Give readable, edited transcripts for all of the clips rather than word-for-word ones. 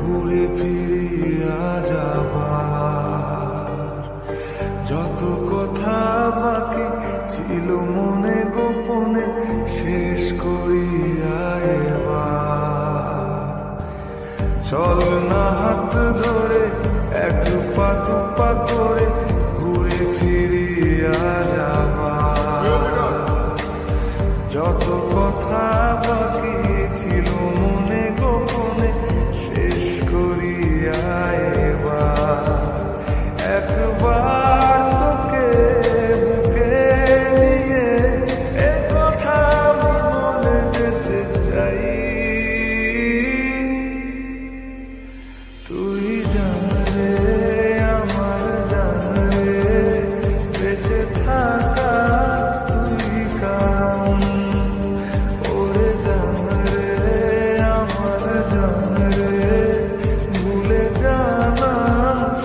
ঘুরে ফিরিয়া যাবার যত কথা বাকি ছিল মনে গোপনে শেষ করিয়া এবার চল না হাত ধরে এক পা দু পা করে ঘুরে ফিরিয়া যাবার যত কথা বাকি ছিল মনে গোপনে শেষ করিয়া এবার একবার তোকে বুকে নিয়ে এ কথা আমি বলে যেতে চাই তুই জান রে আমার জান রে বেঁচে থাকা তুই কারণ ওরে জান রে আমার জান রে ভুলে জানা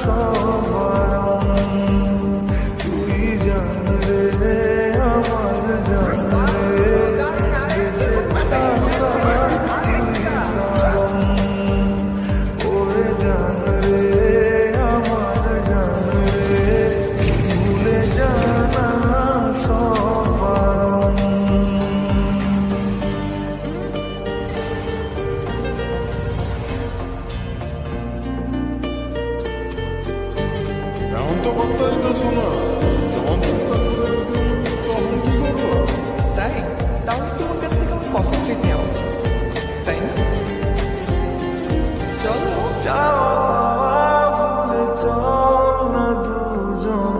সব বারণ তুই জান রে আমার জান রে বেঁচে থাকা তুই কারণ ওরে জান রে আমার জান রে ভুলে জানা সব বারণ এখন তো কথা এটা শোনা যখন চিন্তা করে তখন কি করবো? তাই তাহলে তোমার কাছ থেকে আমার কফি ট্রিট নেওয়া উচিত তাই না চলো যাওয়া পাওয়া ভুলে চল না দুজন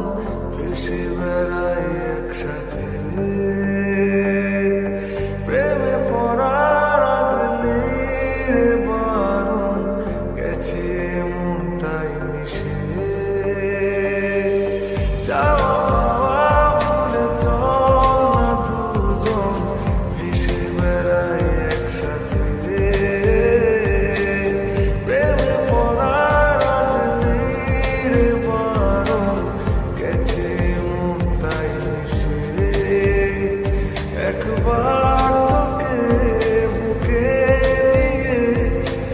ভেসে বেড়াই একসাথে প্রেমে পড়ার আজ নেই রে বারণ গেছে মন তাই মিশে যাওয়া পাওয়া ভুলে চল না দুজন ভেসে বেড়াই একসাথে প্রেমে পড়ার আজ নেই রে বারণ গেছে মন তাই মিশে একবার তোকে বুকে নিয়ে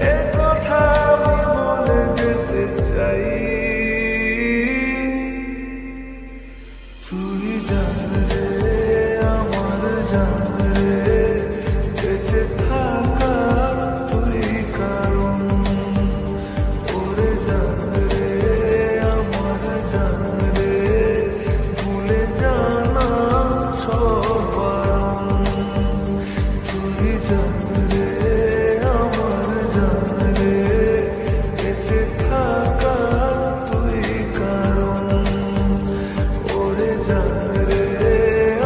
এ কথা আমি বলে যেতে চাই তুই জান রে আমার জান রে বেঁচে থাকা তুই কারণ ওরে জান রে আমার জান রে ভুলে জানা সব বারণ তুই জান রে আমার জান রে বেঁচে থাকা তুই কারণ ওরে জান রে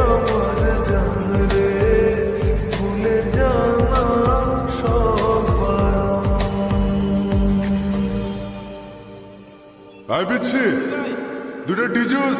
আমার জান রে ভুলে জানা সব বারণ আই বিচ্ছি দুটো ডিজুস